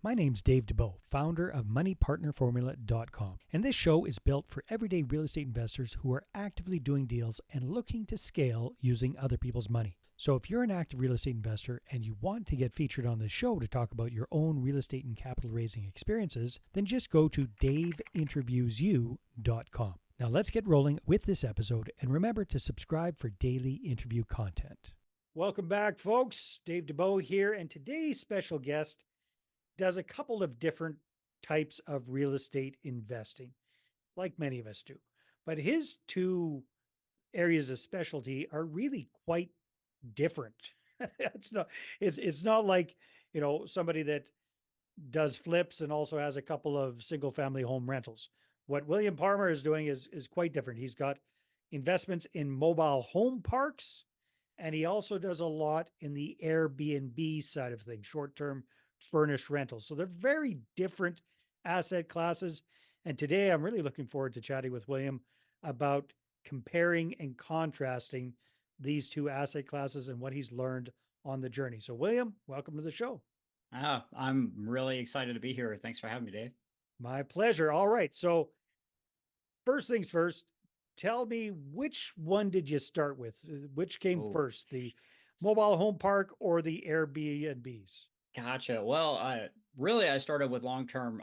My name's Dave DeBow, founder of MoneyPartnerFormula.com, and this show is built for everyday real estate investors who are actively doing deals and looking to scale using other people's money. So if you're an active real estate investor and you want to get featured on this show to talk about your own real estate and capital raising experiences, then just go to daveinterviewsyou.com. Now let's get rolling with this episode, and remember to subscribe for daily interview content. Welcome back, folks. Dave DeBow here, and today's special guest does a couple of different types of real estate investing, like many of us do. But his two areas of specialty are really quite different. It's not like, somebody that does flips and also has a couple of single family home rentals. What William Parmer is doing is quite different. He's got investments in mobile home parks, and he also does a lot in the Airbnb side of things, short-term furnished rentals. So they're very different asset classes. And today I'm really looking forward to chatting with William about comparing and contrasting these two asset classes and what he's learned on the journey. So William, welcome to the show. I'm really excited to be here. Thanks for having me, Dave. My pleasure. All right. So first things first, tell me, which one did you start with? Which came first, the mobile home park or the Airbnbs? Gotcha. Well, I started with long-term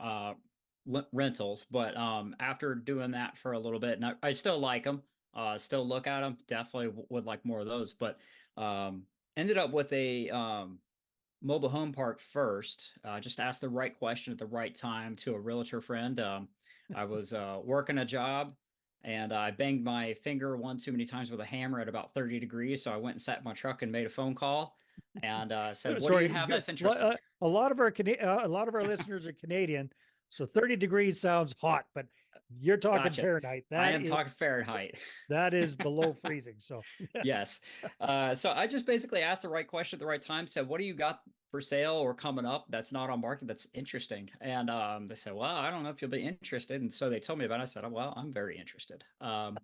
rentals, but after doing that for a little bit, and I still like them, still look at them, definitely would like more of those, but ended up with a mobile home park first. Just asked the right question at the right time to a realtor friend. I was working a job, and I banged my finger one too many times with a hammer at about 30 degrees, so I went and sat in my truck and made a phone call and said, "What do you have that's interesting?" A lot of our listeners are Canadian, so 30 degrees sounds hot, but you're talking Gotcha. Fahrenheit. I am talking Fahrenheit. That is below freezing. So yes. So I just basically asked the right question at the right time. Said, "What do you got for sale or coming up that's not on market that's interesting?" And they said, "Well, I don't know if you'll be interested." And so they told me about it. I said, "Oh, well, I'm very interested." And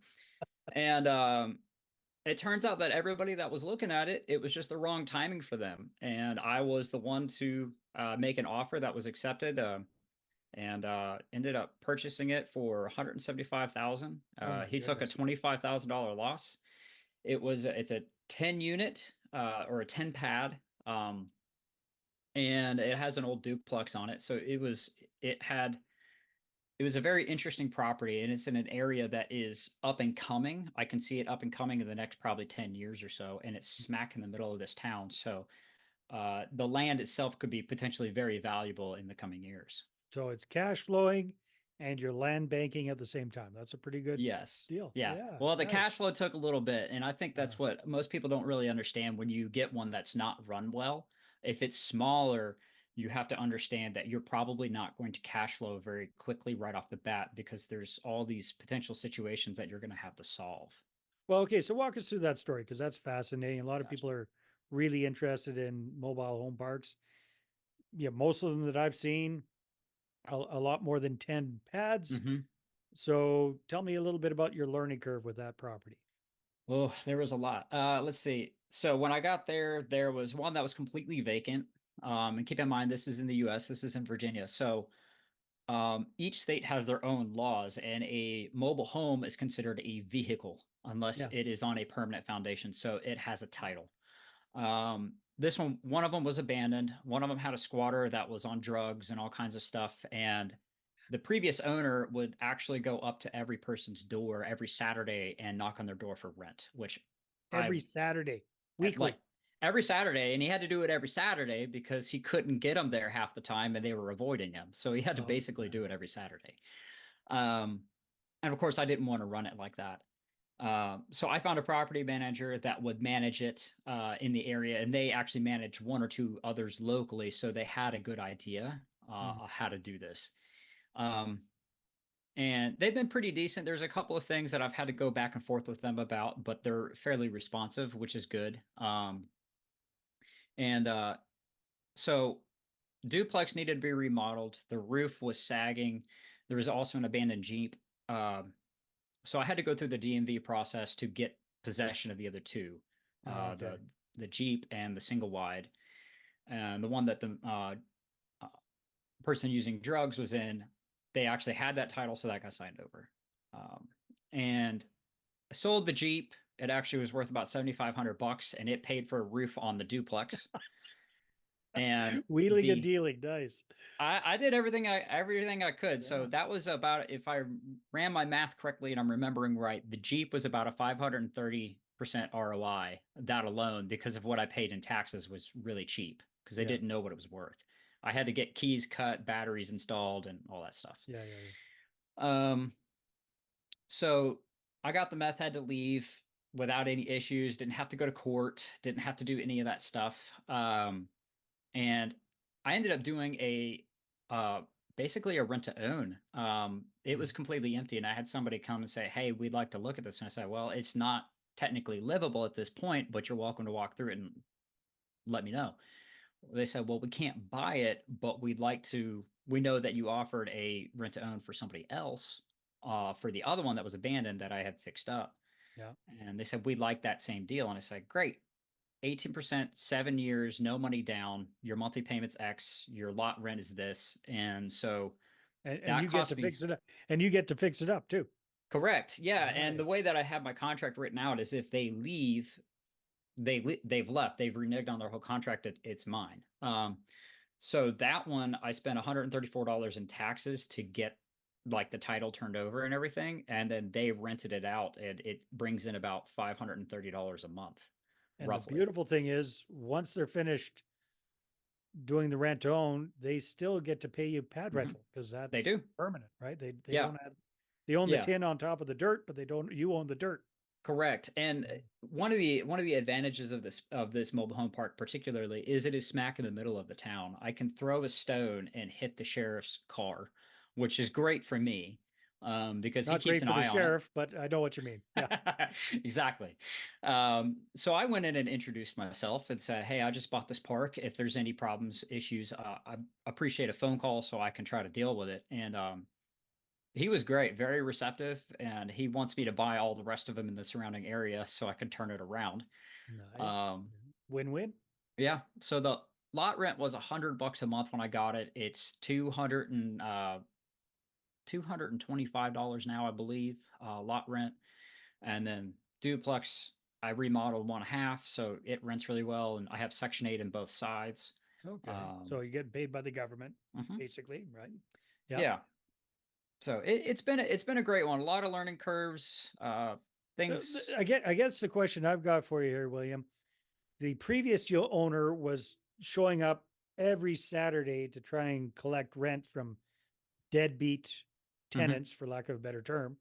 it turns out that everybody that was looking at it, it was just the wrong timing for them. And I was the one to make an offer that was accepted, and ended up purchasing it for $175,000. He took a $25,000 loss. It's a 10 unit or a 10 pad, and it has an old duplex on it. So it was a very interesting property, and it's in an area that is up and coming. I can see it up and coming in the next probably 10 years or so, and it's smack in the middle of this town. So the land itself could be potentially very valuable in the coming years. So it's cash flowing and you're land banking at the same time. That's a pretty good deal. Yeah. Well, the cash flow took a little bit, and I think that's what most people don't really understand when you get one that's not run well. If it's smaller, you have to understand that you're probably not going to cash flow very quickly right off the bat because there's all these potential situations that you're going to have to solve. Well, okay, so walk us through that story because that's fascinating. A lot of people are really interested in mobile home parks. Yeah, most of them that I've seen, a lot more than 10 pads. Mm-hmm. So tell me a little bit about your learning curve with that property. Oh, there was a lot. Let's see. So when I got there, there was one that was completely vacant. And keep in mind, this is in the US, this is in Virginia. So each state has their own laws, and a mobile home is considered a vehicle unless it is on a permanent foundation. So it has a title. This one of them was abandoned. One of them had a squatter that was on drugs and all kinds of stuff. And the previous owner would actually go up to every person's door every Saturday and knock on their door for rent, which every Saturday, weekly. Like every Saturday, and he had to do it every Saturday because he couldn't get them there half the time and they were avoiding him. So he had to basically do it every Saturday. And of course, I didn't want to run it like that. So I found a property manager that would manage it in the area, and they actually managed one or two others locally. So they had a good idea how to do this. And they've been pretty decent. There's a couple of things that I've had to go back and forth with them about, but they're fairly responsive, which is good. So duplex needed to be remodeled. The roof was sagging. There was also an abandoned Jeep. So I had to go through the DMV process to get possession of the other two, the Jeep and the single wide. And the one that person using drugs was in, they actually had that title, so that got signed over. And I sold the Jeep. It actually was worth about $7,500, and it paid for a roof on the duplex. And Wheeling and the dealing, nice. I did everything I could. So Yeah, that was about, if I ran my math correctly and I'm remembering right, the Jeep was about a 530% ROI, that alone, because of what I paid in taxes was really cheap because they yeah, didn't know what it was worth. I had to get keys cut, batteries installed, and all that stuff. yeah, yeah, yeah. Um, so I got the meth, had to leave without any issues, didn't have to go to court, didn't have to do any of that stuff. And I ended up doing a uh, basically a rent to own. It Hmm. was completely empty, and I had somebody come and say, "Hey, we'd like to look at this." And I said, "Well, it's not technically livable at this point, but you're welcome to walk through it and let me know." They said, "Well, we can't buy it, but we'd like to. We know that you offered a rent to own for somebody else, for the other one that was abandoned that I had fixed up." Yeah. And they said, "We'd like that same deal." And I said, "Great. 18%, 7 years, no money down. Your monthly payment's X. Your lot rent is this." And so And that you get to cost me. fix it up, and you get to fix it up too. Correct. Yeah. And the way Nice. that I have my contract written out is if they leave, they've left. They've reneged on their whole contract. It's mine. So that one I spent $134 in taxes to get like the title turned over and everything, and then they rented it out, and it brings in about $530 a month, And the roughly. beautiful thing is, once they're finished doing the rent to own, they still get to pay you pad Hmm. rental because They that's do. permanent, right? They Yeah. don't have they own the Yeah. tin on top of the dirt, but they don't you own the dirt. Correct. And one of the advantages of this mobile home park particularly is it is smack in the middle of the town. I can throw a stone and hit the sheriff's car, which is great for me, because he Not keeps great an for the eye on it. sheriff, but I know what you mean. Yeah. Exactly. So I went in and introduced myself and said, "Hey, I just bought this park. If there's any problems, issues, I appreciate a phone call so I can try to deal with it." And he was great, very receptive, and he wants me to buy all the rest of them in the surrounding area so I can turn it around. Nice. Um, Win-win. yeah. So the lot rent was $100 a month when I got it. It's $225 now, I believe, lot rent, and then duplex. I remodeled one half, so it rents really well, and I have Section 8 in both sides. Okay. Um, So you get paid by the government, mhm. basically, right? Yeah. Yeah. So it's been a great one. A lot of learning curves. Things. I guess the question I've got for you here, William, the previous owner was showing up every Saturday to try and collect rent from deadbeat Mhm. tenants, for lack of a better term.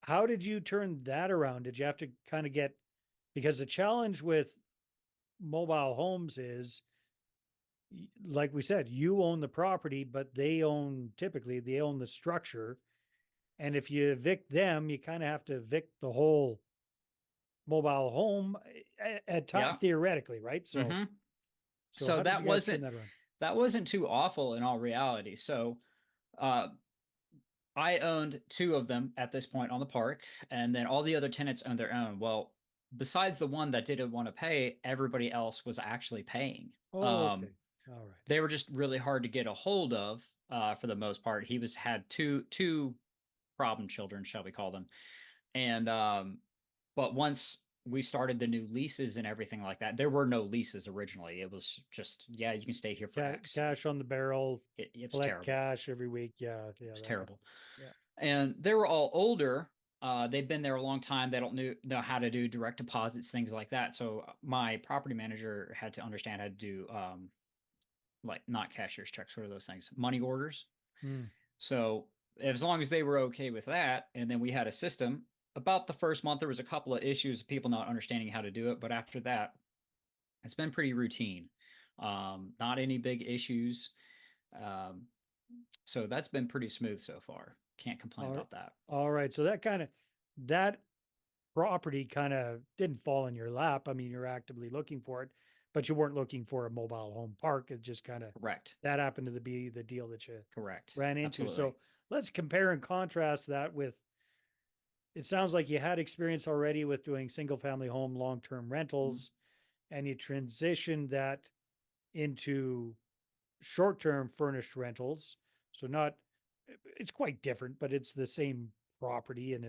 How did you turn that around? Did you have to kind of get, because the challenge with mobile homes is, like we said, you own the property, but they own the structure. And if you evict them, you kind of have to evict the whole mobile home at Yeah. theoretically, right? So, Mhm. so So how did that you guys turn wasn't that around? that wasn't too awful in all reality. So uh, I owned two of them at this point on the park, and then all the other tenants owned their own. Well, besides the one that didn't want to pay, everybody else was actually paying. Oh, okay. All right. They were just really hard to get a hold of, for the most part. He was had two problem children, shall we call them, and but once we started the new leases and everything like that, there were no leases originally. It was just, yeah, you can stay here for X. Cash on the barrel, It was collect terrible. cash every week. Yeah, It yeah, was that kind terrible. of thing. Yeah. And they were all older. They've been there a long time. They don't know how to do direct deposits, things like that. So my property manager had to understand how to do, like, not cashier's checks. What are those things? Money orders. Hmm. So as long as they were okay with that, and then we had a system. About the first month, there was a couple of issues of people not understanding how to do it, but after that, it's been pretty routine. Not any big issues. Um, so that's been pretty smooth so far. Can't complain All, about that. all right. So that property kind of didn't fall in your lap. I mean, you're actively looking for it, but you weren't looking for a mobile home park. It just kind of Correct. that happened to be the deal that you Correct. ran into. Absolutely. So let's compare and contrast that with, it sounds like you had experience already with doing single family home long-term Mhm. rentals and you transitioned that into short-term furnished rentals. So not, it's quite different, but it's the same property and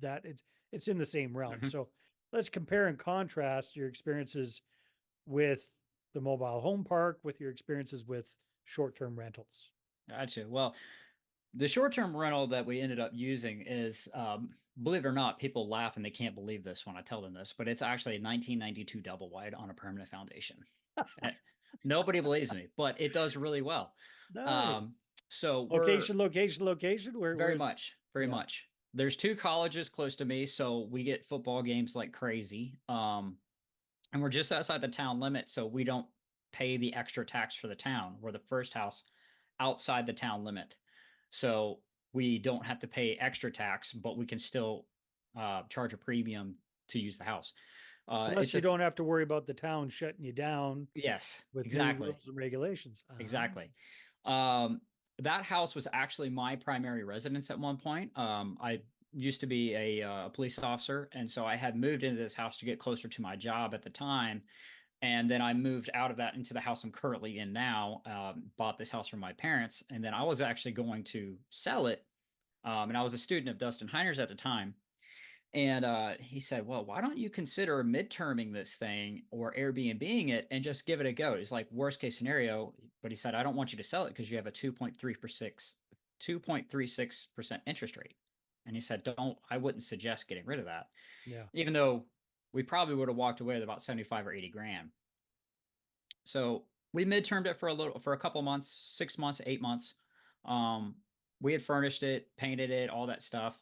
that it's in the same realm. Mhm. So let's compare and contrast your experiences with the mobile home park with your experiences with short-term rentals. Gotcha. Well, the short-term rental that we ended up using is, believe it or not, people laugh and they can't believe this when I tell them this, but it's actually a 1992 double wide on a permanent foundation. Eh, Nobody believes me, but it does really well. Um, Nice. so we're Location, location, location. very Where's much, very yeah. much. There's two colleges close to me, so we get football games like crazy. And we're just outside the town limit, so we don't pay the extra tax for the town. We're the first house outside the town limit. So we don't have to pay extra tax, but we can still charge a premium to use the house. Plus, It's you a don't have to worry about the town shutting you down yes, with new exactly, rules and regulations. exactly. Um, that house was actually my primary residence at one point. I used to be a police officer, and so I had moved into this house to get closer to my job at the time. And then I moved out of that into the house I'm currently in now. Bought this house from my parents, and then I was actually going to sell it. And I was a student of Dustin Heiner's at the time. And he said, "Well, why don't you consider midterming this thing or Airbnbing it and just give it a go?" It's like worst case scenario, but he said, "I don't want you to sell it because you have a 2.36% interest rate." And he said, "Don't. I wouldn't suggest getting rid of that, Yeah, even though we probably would have walked away with about 75 or 80 grand." So we midtermed it for a couple months, 6 months, 8 months. Um, we had furnished it, painted it, all that stuff.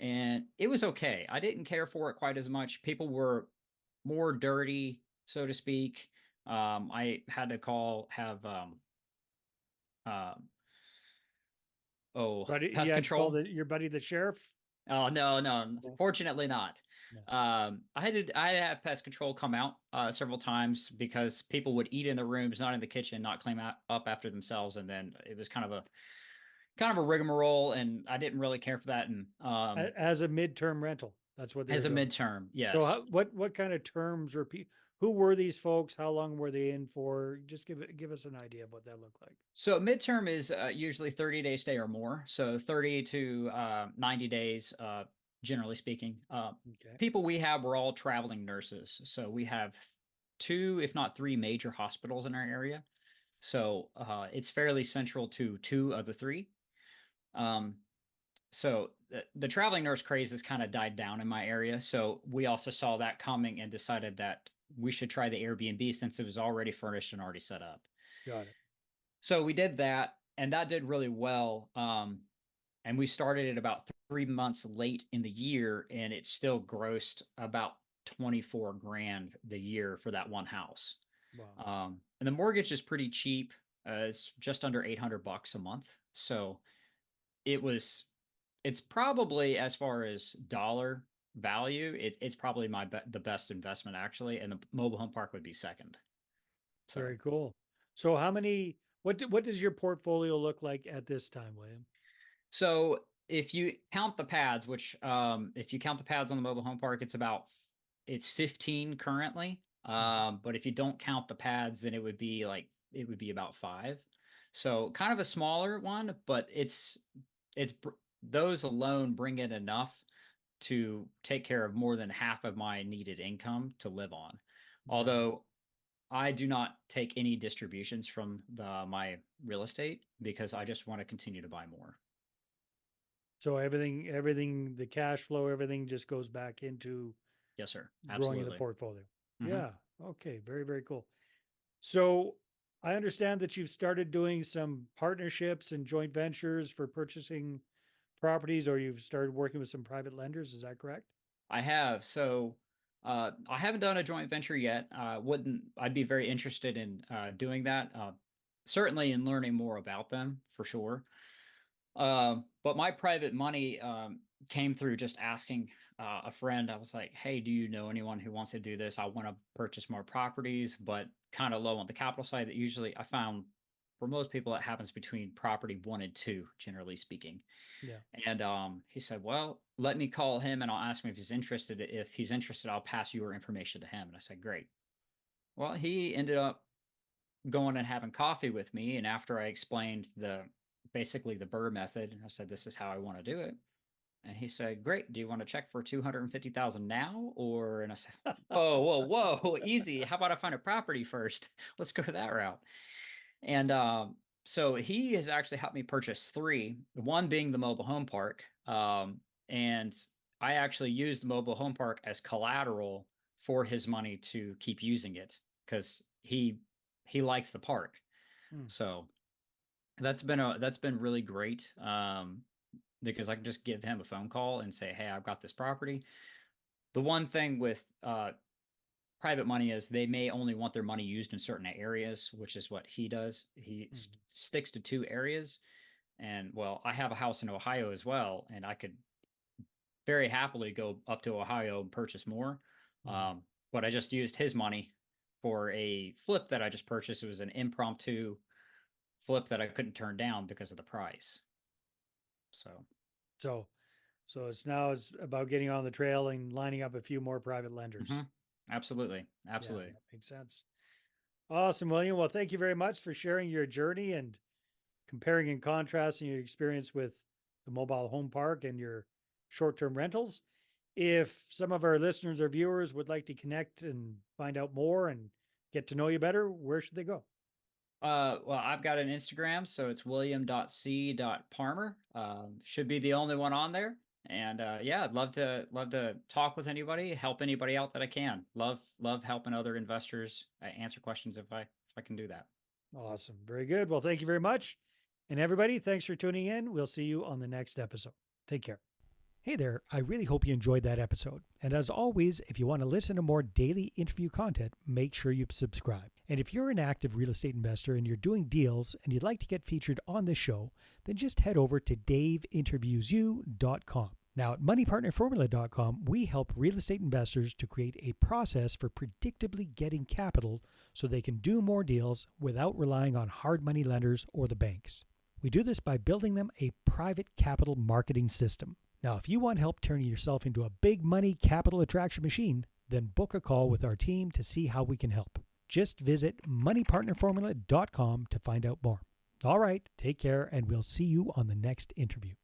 And it was okay. I didn't care for it quite as much. People were more dirty, so to speak. I had to have uh, buddy, you pest had to call control. your buddy the sheriff. Oh no, no, No, fortunately not. no. I had to have pest control come out several times because people would eat in the rooms, not in the kitchen, not clean up after themselves, and then it was kind of a rigmarole, and I didn't really care for that. And As a midterm rental, that's what they were as a doing. midterm, So, yes. what kind of terms were who were these folks? How long were they in for? Just give us an idea of what that looked like. So midterm is usually 30-day stay or more. So 30 to 90 days, generally speaking. Okay, People we have were all traveling nurses. So we have two, if not three, major hospitals in our area. So it's fairly central to two of the three. Um, so the traveling nurse craze has kind of died down in my area. So we also saw that coming and decided that we should try the Airbnb since it was already furnished and already set up. got it. So we did that, and that did really well. And we started it about 3 months late in the year, and it still grossed about 24 grand the year for that one house. Wow, And the mortgage is pretty cheap. It's just under $800 a month. So it was, it's probably as far as dollar value, it's probably the best investment actually, and the mobile home park would be second. So very cool. So, how many? What does your portfolio look like at this time, William? So if you count the pads, which if you count the pads on the mobile home park, it's 15 currently. Mhm. But if you don't count the pads, then it would be about five. So kind of a smaller one, but it's those alone bring in enough to take care of more than half of my needed income to live on. Nice. Although I do not take any distributions from my real estate because I just want to continue to buy more. So the cash flow, everything just goes back into Yes, sir. growing the Absolutely. portfolio. Hmm. Yeah. Okay. Very, very cool. So I understand that you've started doing some partnerships and joint ventures for purchasing properties, or you've started working with some private lenders. Is that correct? I have. So I haven't done a joint venture yet. Wouldn't I'd be very interested in doing that. Certainly in learning more about them for sure. But my private money came through just asking a friend. I was like, "Hey, do you know anyone who wants to do this? I want to purchase more properties, but kind of low on the capital side." That usually I found for most people it happens between property one and two, generally speaking. Yeah. And he said, "Well, let me call him and I'll ask him if he's interested. If he's interested, I'll pass your information to him." And I said, "Great." Well, he ended up going and having coffee with me, and after I explained basically the Burr method, I said, "This is how I want to do it." And he said, "Great. Do you want to check for 250,000 now?" Or, and I said, "Whoa, whoa, whoa, easy. How about I find a property first? Let's go that route." And so he has actually helped me purchase three, one being the mobile home park. And I actually used the mobile home park as collateral for his money to keep using it because he likes the park. Hmm. So that's been really great. Because I can just give him a phone call and say, "Hey, I've got this property." The one thing with private money is they may only want their money used in certain areas, which is what he does. He sticks to two areas. And well, I have a house in Ohio as well, and I could very happily go up to Ohio and purchase more. But I just used his money for a flip that I just purchased. It was an impromptu flip that I couldn't turn down because of the price. So, So, so it's about getting on the trail and lining up a few more private lenders. absolutely, Yeah, absolutely. that makes sense. Awesome, William. Well, thank you very much for sharing your journey and comparing and contrasting your experience with the mobile home park and your short-term rentals. If some of our listeners or viewers would like to connect and find out more and get to know you better, where should they go? Well, I've got an Instagram, so it's william.c.parmer. Should be the only one on there. And yeah, I'd love to talk with anybody, help anybody out that I can. Love helping other investors answer questions if I can do that. Awesome. Very good. Well, thank you very much. And everybody, thanks for tuning in. We'll see you on the next episode. Take care. Hey there, I really hope you enjoyed that episode. And as always, if you want to listen to more daily interview content, make sure you subscribe. And if you're an active real estate investor and you're doing deals and you'd like to get featured on this show, then just head over to daveinterviewyou.com. Now, at moneypartnerformula.com, we help real estate investors to create a process for predictably getting capital so they can do more deals without relying on hard money lenders or the banks. We do this by building them a private capital marketing system. Now, if you want help turning yourself into a big money capital attraction machine, then book a call with our team to see how we can help. Just visit moneypartnerformula.com to find out more. All right, take care, and we'll see you on the next interview.